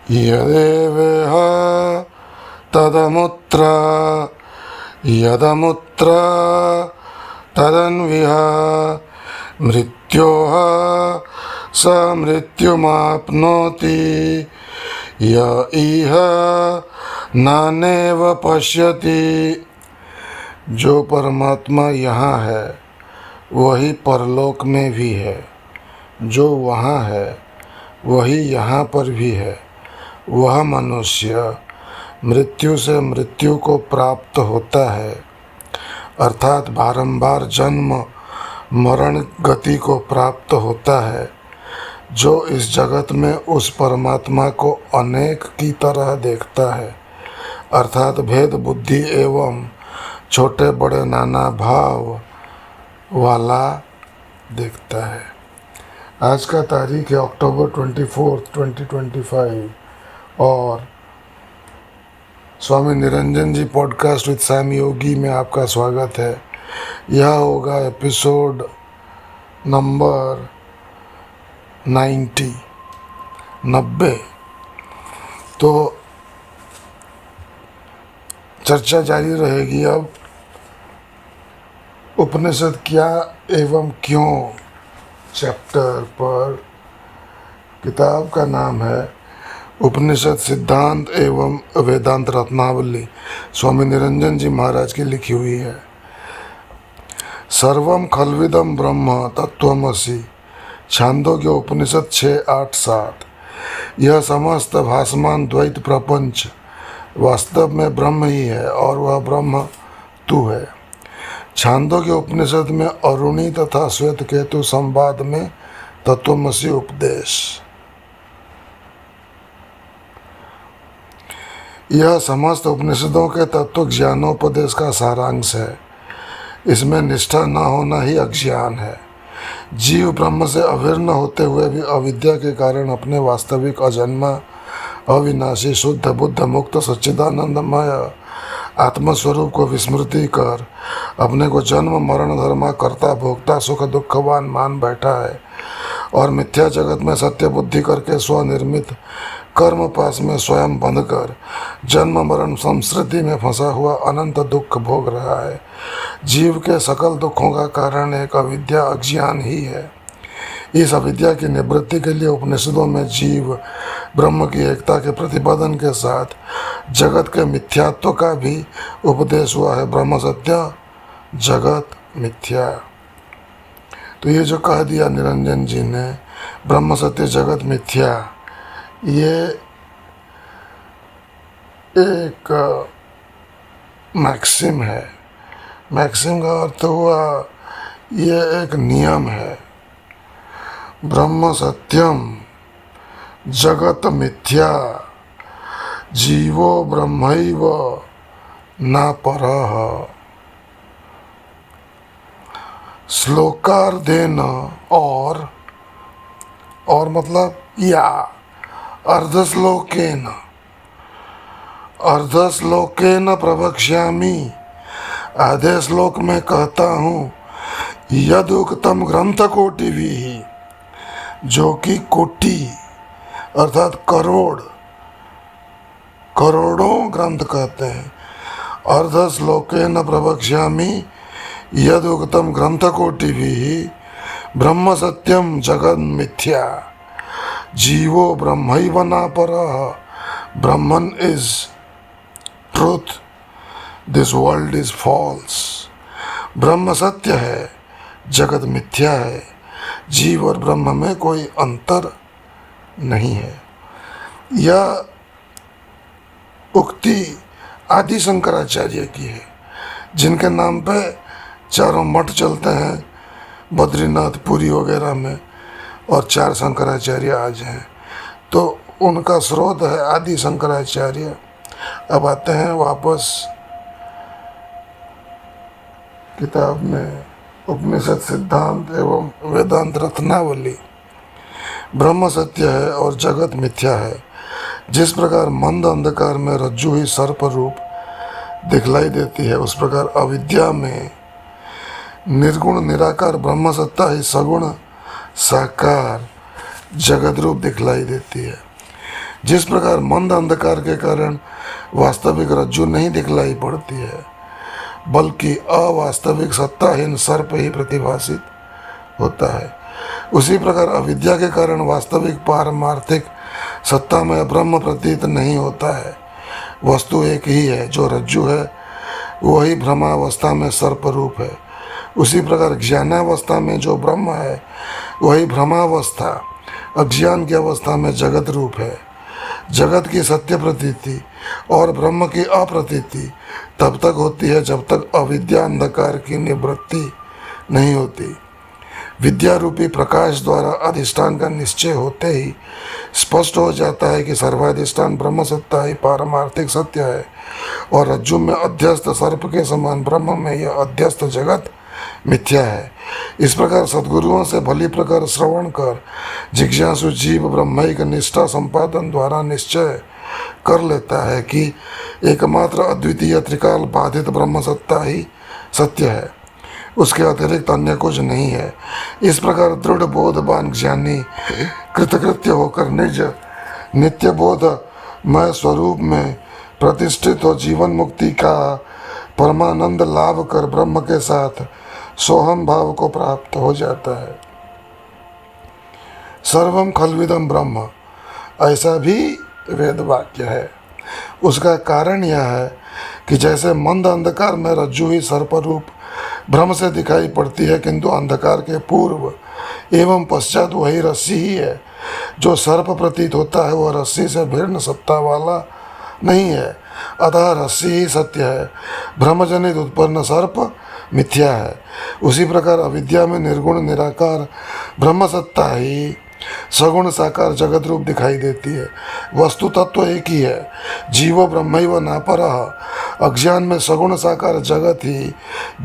यदेवेह तदमुत्र यदमुत्र तदन्विह मृत्योः स मृत्युमाप्नोति य इह नानेव पश्यति। जो परमात्मा यहाँ है वही परलोक में भी है, जो वहाँ है वही यहाँ पर भी है। वह मनुष्य मृत्यु से मृत्यु को प्राप्त होता है, अर्थात बारंबार जन्म मरण गति को प्राप्त होता है। जो इस जगत में उस परमात्मा को अनेक की तरह देखता है, अर्थात भेद बुद्धि एवं छोटे बड़े नाना भाव वाला देखता है। आज का तारीख है अक्टूबर 24, 2025 और स्वामी निरंजन जी पॉडकास्ट विद सैम योगी में आपका स्वागत है। यह होगा एपिसोड नंबर 90। तो चर्चा जारी रहेगी। अब उपनिषद क्या एवं क्यों चैप्टर पर। किताब का नाम है उपनिषद सिद्धांत एवं वेदांत रत्नावली, स्वामी निरंजन जी महाराज की लिखी हुई है। सर्वम खल्विदम ब्रह्म तत्त्वमसि, छांदोग्य उपनिषद 6:8-7। यह समस्त भासमान द्वैत प्रपंच वास्तव में ब्रह्म ही है और वह ब्रह्म तू है। छांदोग्य उपनिषद में अरुणी तथा श्वेत केतु संवाद में तत्त्वमसि उपदेश। यह समस्त उपनिषदों के तत्व ज्ञानोपदेश का सारांश है। इसमें निष्ठा न होना ही अज्ञान है। जीव ब्रह्म से अभिन्न होते हुए भी अविद्या के कारण अपने वास्तविक अजन्मा अविनाशी शुद्ध बुद्ध मुक्त सच्चिदानंदमय आत्मस्वरूप को विस्मृति कर अपने को जन्म मरण धर्मा कर्ता भोक्ता सुख दुखवान मान बैठा है और मिथ्या जगत में सत्य बुद्धि करके स्वनिर्मित कर्म पास में स्वयं बंध कर जन्म मरण संस्कृति में फंसा हुआ अनंत दुख भोग रहा है। जीव के सकल दुखों का कारण एक अविद्या अज्ञान ही है। इस अविद्या की निवृत्ति के लिए उपनिषदों में जीव ब्रह्म की एकता के प्रतिपादन के साथ जगत के मिथ्यात्व का भी उपदेश हुआ है। ब्रह्म सत्य जगत मिथ्या। तो ये जो कह दिया निरंजन जी ने, ब्रह्म सत्य जगत मिथ्या, ये एक मैक्सिम है। मैक्सिम का अर्थ हुआ ये एक नियम है। ब्रह्म सत्यम जगत मिथ्या जीवो ब्रह्मैव न परः। श्लोकार्धेन और मतलब या अर्धश्लोकेन प्रवक्ष्यामि, आधे श्लोक में कहता हूँ, यदुक्तम ग्रंथ कोटि भी, जो कि कोटि अर्थात करोड़ों ग्रंथ कहते हैं। अर्धश्लोकेन प्रवक्ष्यामि यदुक्तम ग्रंथ कोटि भी ब्रह्म सत्यम जगन मिथ्या जीवो ब्रह्मैव न परः। Brahman is truth, this world is false. ब्रह्म सत्य है, जगत मिथ्या है। जीव और ब्रह्म में कोई अंतर नहीं है। यह उक्ति आदि शंकराचार्य की है, जिनके नाम पे चारों मठ चलते हैं बद्रीनाथ पुरी वगैरह में, और 4 शंकराचार्य आज हैं। तो उनका स्रोत है आदि शंकराचार्य। अब आते हैं वापस किताब में उपनिषद सिद्धांत एवं वेदांत रत्नावली। ब्रह्म सत्य है और जगत मिथ्या है। जिस प्रकार मंद अंधकार में रज्जु ही सर्प रूप दिखलाई देती है, उस प्रकार अविद्या में निर्गुण निराकार ब्रह्म सत्ता ही सगुण साकार जगत रूप दिखलाई देती है। जिस प्रकार मंद अंधकार के कारण वास्तविक रज्जु नहीं दिखलाई पड़ती है, बल्कि अवास्तविक सत्ताहीन सर्प ही प्रतिभासित होता है, उसी प्रकार अविद्या के कारण वास्तविक पारमार्थिक सत्ता में ब्रह्म प्रतीत नहीं होता है। वस्तु एक ही है, जो रज्जु है वही भ्रमावस्था में सर्प रूप है। उसी प्रकार ज्ञानावस्था में जो ब्रह्म है वही भ्रमावस्था अज्ञान की अवस्था में जगत रूप है। जगत की सत्य प्रतीति और ब्रह्म की अप्रतीति तब तक होती है जब तक अविद्या अंधकार की निवृत्ति नहीं होती। विद्या रूपी प्रकाश द्वारा अधिष्ठान का निश्चय होते ही स्पष्ट हो जाता है कि सर्वाधिष्ठान ब्रह्म सत्ता ही पारमार्थिक सत्य है और रज्जु में अध्यस्त सर्प के समान ब्रह्म में यह अध्यस्त जगत मिथ्या है। इस प्रकार सद्गुरुओं से भली प्रकार श्रवण कर जिज्ञासु जीव ब्रह्मैक निष्ठा संपादन द्वारा निश्चय कर लेता है कि एकमात्र अद्वितीय त्रिकाल बाधित ब्रह्म सत्ता ही सत्य है, उसके अतिरिक्त अन्य कुछ नहीं है। इस प्रकार दृढ़ बोधवान ज्ञानी कृतकृत्य होकर निज नित्य बोध मय स्वरूप में प्रतिष्ठित हो जीवन मुक्ति का परमानंद लाभ कर ब्रह्म के साथ सोहम भाव को प्राप्त हो जाता है। सर्वम खल्विदम ब्रह्म, ऐसा भी वेद वाक्य है। उसका कारण यह है कि जैसे मंद अंधकार में रज्जु ही सर्परूप भ्रम से दिखाई पड़ती है, किंतु अंधकार के पूर्व एवं पश्चात वही रस्सी ही है। जो सर्प प्रतीत होता है वह रस्सी से भिन्न सत्ता वाला नहीं है, अतः रस्सी ही सत्य है। भ्रमजनित उत्पन्न सर्प मिथ्या है। उसी प्रकार अविद्या में निर्गुण निराकार ब्रह्म सत्ता ही सगुण साकार जगत रूप दिखाई देती है। वस्तु तत्व एक ही है, जीवो ब्रह्मैव नापरः। अज्ञान में सगुण साकार जगत ही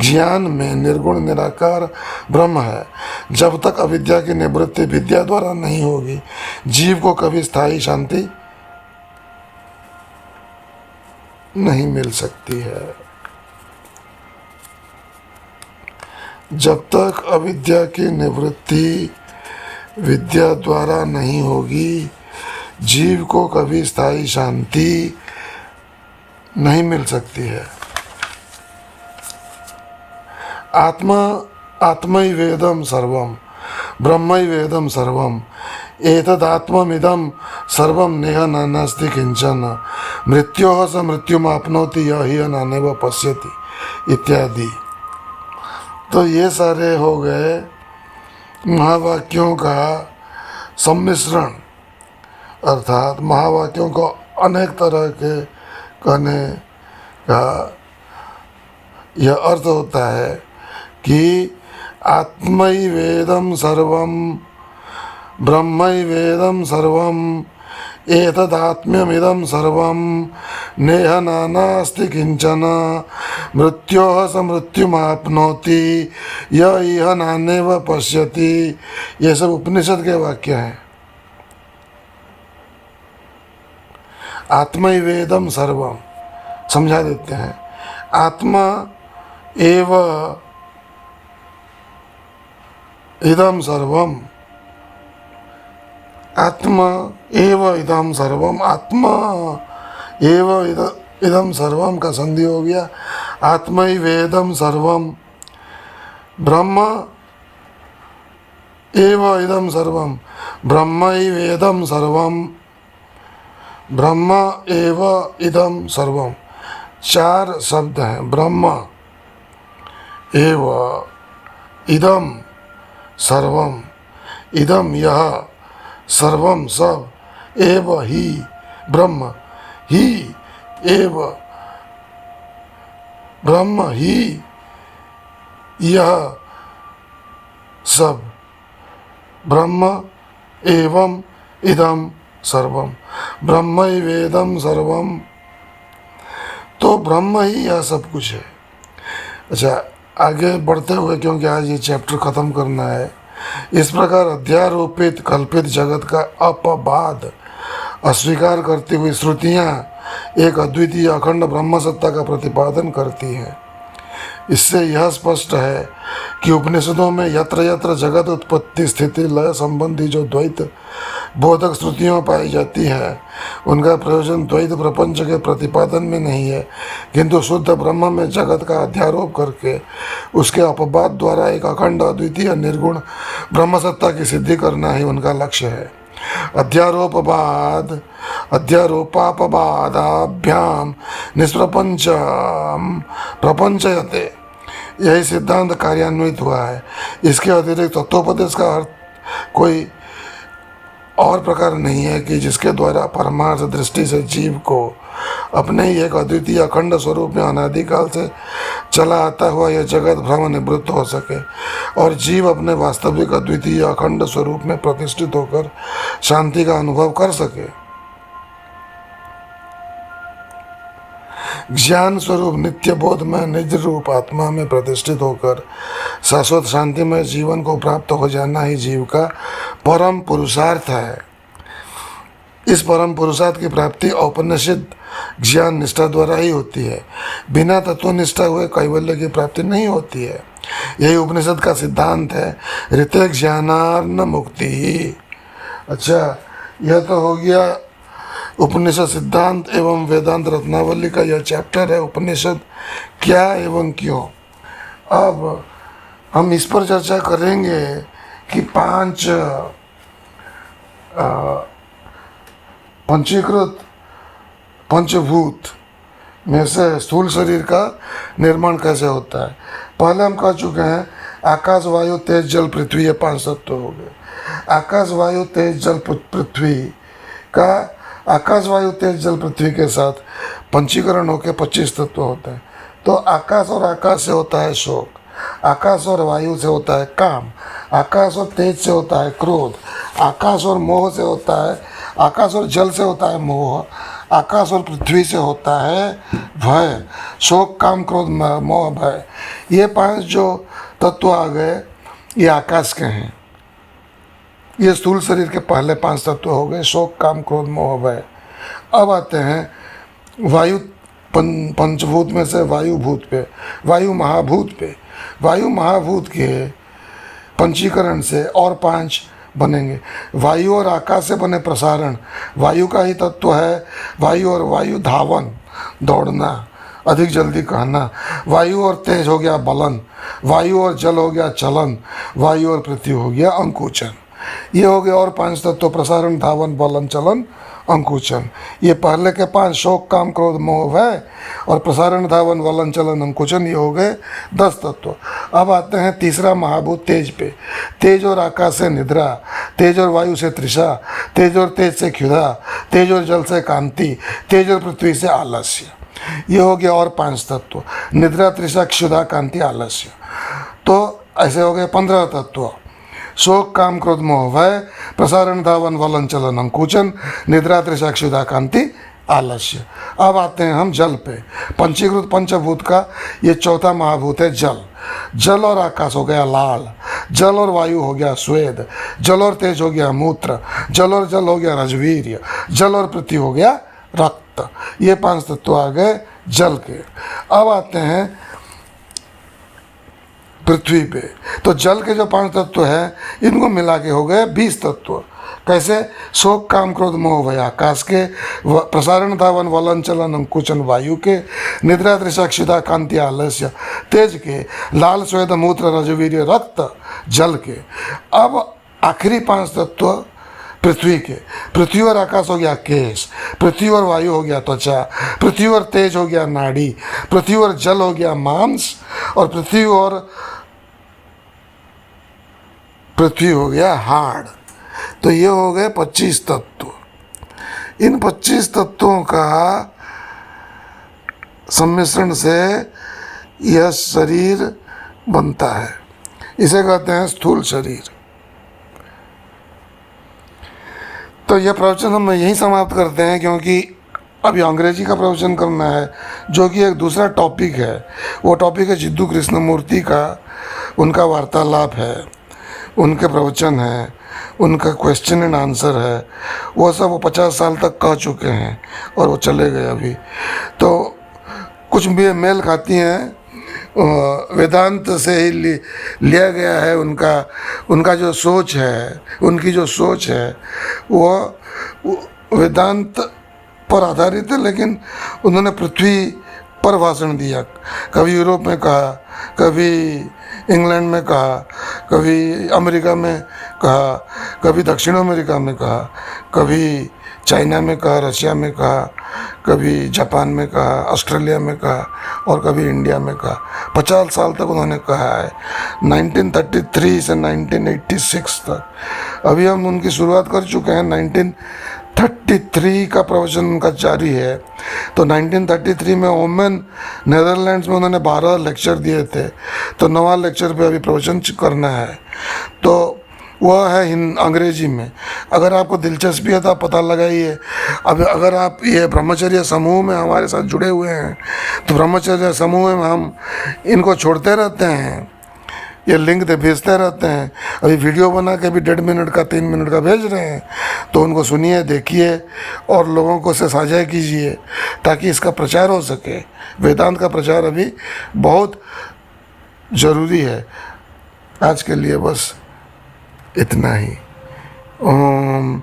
ज्ञान में निर्गुण निराकार ब्रह्म है। जब तक अविद्या की निवृत्ति विद्या द्वारा नहीं होगी, जीव को कभी स्थायी शांति नहीं मिल सकती है। जब तक अविद्या की निवृत्ति विद्या द्वारा नहीं होगी, जीव को कभी स्थायी शांति नहीं मिल सकती है। आत्मैवेदम सर्वम ब्रह्मैवेदम सर्वम एतदात्ममिदं सर्वम नेह नानास्ति किंचन मृत्योः स मृत्युमाप्नोति यः हि नानेव पश्यति इत्यादि। तो ये सारे हो गए महावाक्यों का सम्मिश्रण, अर्थात महावाक्यों को अनेक तरह के कहने का यह अर्थ होता है कि आत्मैवेदं सर्वं ब्रह्मैवेदं सर्वं एतदात्म्यमिदं सर्वं नेह नानास्ति किंचन मृत्योः स मृत्युमाप्नोति य इह नानेव पश्यति। ये सब उपनिषद के वाक्य हैं। आत्मैवेदं सर्वं समझा देते हैं। आत्मा एव इदं सर्वं, आत्मा एव इदं सर्वम, आत्मा एव इदं सर्वम का संधि हो गया। आत्मैवेदं सर्वम ब्रह्म एव इदं सर्वम ब्रह्मैवेदं सर्वम ब्रह्म एव इदं सर्वम। चार शब्द हैं, ब्रह्म एव इदं सर्वम, इदं यह, सर्वम सब, एव ही ब्रह्म, ही एव ब्रह्म, ही यह सब, ब्रह्म एवं इदं सर्वम ब्रह्मैवेदं सर्वम। तो ब्रह्म ही यह सब कुछ है। अच्छा, आगे बढ़ते हुए, क्योंकि आज ये चैप्टर ख़त्म करना है, इस प्रकार अध्यारोपित कल्पित जगत का अपवाद अस्वीकार करती हुई श्रुतियाँ एक अद्वितीय अखंड ब्रह्म सत्ता का प्रतिपादन करती हैं। इससे यह स्पष्ट है कि उपनिषदों में यत्र यत्र जगत उत्पत्ति स्थिति लय संबंधी जो द्वैत बोधक श्रुतियों पाई जाती है, उनका प्रयोजन द्वैत प्रपंच के प्रतिपादन में नहीं है, किंतु शुद्ध ब्रह्म में जगत का अध्यारोप करके उसके अपवाद द्वारा एक अखंड अद्वितीय निर्गुण ब्रह्म सत्ता की सिद्धि करना ही उनका लक्ष्य है। अध्यारोपापवादाभ्याम निष्प्रपंच प्रपंचयते, यही सिद्धांत कार्यान्वित हुआ है। इसके अतिरिक्त तत्वोपदेश का अर्थ कोई और प्रकार नहीं है कि जिसके द्वारा परमार्थ दृष्टि से जीव को अपने ही एक अद्वितीय अखंड स्वरूप में अनादिकाल से चला आता हुआ यह जगत भ्रम निवृत्त हो सके और जीव अपने वास्तविक अद्वितीय अखंड स्वरूप में प्रतिष्ठित होकर शांति का अनुभव कर सके। ज्ञान स्वरूप नित्य बोध में निज रूप आत्मा में प्रतिष्ठित होकर शाश्वत शांति में जीवन को प्राप्त हो जाना ही जीव का परम पुरुषार्थ है। इस परम पुरुषार्थ की प्राप्ति औपनिषद ज्ञान निष्ठा द्वारा ही होती है। बिना तत्व निष्ठा हुए कैवल्य की प्राप्ति नहीं होती है। यही उपनिषद का सिद्धांत है, ऋते ज्ञानार्न मुक्ति। अच्छा, यह तो हो गया उपनिषद सिद्धांत एवं वेदांत रत्नावली का यह चैप्टर है, उपनिषद क्या एवं क्यों। अब हम इस पर चर्चा करेंगे कि 5 पंचीकृत पंचभूत में से स्थूल शरीर का निर्माण कैसे होता है। पहले हम कह चुके हैं आकाश वायु तेज जल पृथ्वी, ये 5 तत्व हो गए। आकाश वायु तेज जल पृथ्वी का आकाश वायु तेज जल पृथ्वी के साथ पंचीकरण होकर 25 तत्व होते हैं। तो आकाश और आकाश से होता है शोक, आकाश और वायु से होता है काम, आकाश और तेज से होता है क्रोध, आकाश और मोह से होता है, आकाश और जल से होता है मोह, आकाश और पृथ्वी से होता है भय, शोक काम क्रोध मोह भय। ये 5 जो तत्व आ गए ये आकाश के हैं। ये स्थूल शरीर के पहले 5 तत्व हो गए, शोक काम क्रोध मोह भय। अब आते हैं वायु पंचभूत में से वायु भूत पे, वायु महाभूत पे। वायु महाभूत के पंचीकरण से और 5 बनेंगे। वायु और आकाश से बने प्रसारण, वायु का ही तत्व है। वायु और वायु धावन, दौड़ना, अधिक जल्दी कहना। वायु और तेज हो गया बलन, वायु और जल हो गया चलन, वायु और पृथ्वी हो गया अंकुचन। ये हो गए और 5 तत्व, प्रसारण धावन बलन चलन अंकुचन। ये पहले के 5 शोक काम क्रोध मोह भय और प्रसारण धावन बलन चलन अंकुचन, ये हो गए 10 तत्व। अब आते हैं तीसरा महाभूत तेज पे। तेज और आकाश से निद्रा, तेज और वायु से तृषा, तेज और तेज से क्षुधा, तेज और जल से कांति, तेज और पृथ्वी से आलस्य। ये हो गया और 5 तत्व, निद्रा तृषा क्षुधा कांति आलस्य। तो ऐसे हो गए 15 तत्व। शोक काम क्रोध मोह भय, प्रसारण धावन वलन चलन अंकुचन, निद्रा तृषा क्षुधा कांति आलस्य। अब आते हैं हम जल पे। पंचीकृत पंचभूत का ये चौथा महाभूत है जल। जल और आकाश हो गया लाल, जल और वायु हो गया स्वेद, जल और तेज हो गया मूत्र, जल और जल हो गया रजवीर्य, जल और पृथ्वी हो गया रक्त। ये 5 तत्व आ गए जल के। अब आते हैं पृथ्वी पे। तो जल के जो 5 तत्व हैं इनको मिला के हो गए 20 तत्व। कैसे? शोक काम क्रोध मोह भय आकाश के, प्रसारण धावन वलन चलन अंकुचन वायु के, निद्रा तृषा क्षुधा कांति आलस्य तेज के, लाल स्वेद मूत्र रजवीर्य रक्त जल के। अब आखिरी 5 तत्व पृथ्वी के। पृथ्वी और आकाश हो गया केश, पृथ्वी और वायु हो गया त्वचा, पृथ्वी और तेज हो गया नाड़ी, पृथ्वी और जल हो गया मांस और पृथ्वी हो गया हाड़। तो ये हो गए 25 तत्व। इन 25 तत्वों का सम्मिश्रण से यह शरीर बनता है। इसे कहते हैं स्थूल शरीर। तो यह प्रवचन हम यहीं समाप्त करते हैं, क्योंकि अभी अंग्रेजी का प्रवचन करना है जो कि एक दूसरा टॉपिक है। वो टॉपिक है जिद्दू कृष्णमूर्ति का, उनका वार्तालाप है, उनके प्रवचन हैं, उनका क्वेश्चन एंड आंसर है। वो सब वो 50 साल तक कह चुके हैं और वो चले गए अभी। तो कुछ भी मेल खाती हैं वेदांत से ही लिया गया है। उनका जो सोच है, उनकी जो सोच है वो वेदांत पर आधारित है, लेकिन उन्होंने पृथ्वी पर भाषण दिया। कभी यूरोप में कहा, कभी इंग्लैंड में कहा, कभी अमेरिका में कहा, कभी दक्षिण अमेरिका में कहा, कभी चाइना में कहा, रशिया में कहा, कभी जापान में कहा, ऑस्ट्रेलिया में कहा और कभी इंडिया में कहा। 50 साल तक उन्होंने कहा है, 1933 से 1986 तक। अभी हम उनकी शुरुआत कर चुके हैं, 1933 का प्रवचन उनका जारी है। तो 1933 में ओमेन नेदरलैंड्स में उन्होंने 12 लेक्चर दिए थे, तो 9वां लेक्चर पे अभी प्रवचन करना है। तो वह है अंग्रेजी में। अगर आपको दिलचस्पी है तो आप पता लगाइए। अब अगर आप ये ब्रह्मचर्य समूह में हमारे साथ जुड़े हुए हैं, तो ब्रह्मचर्य समूह में हम इनको छोड़ते रहते हैं, ये लिंक दे भेजते रहते हैं। अभी वीडियो बना के भी 1.5 मिनट का 3 मिनट का भेज रहे हैं, तो उनको सुनिए, देखिए और लोगों को से साझा कीजिए ताकि इसका प्रचार हो सके। वेदांत का प्रचार अभी बहुत ज़रूरी है। आज के लिए बस इतना ही। ओम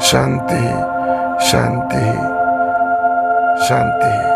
शांति शांति शांति।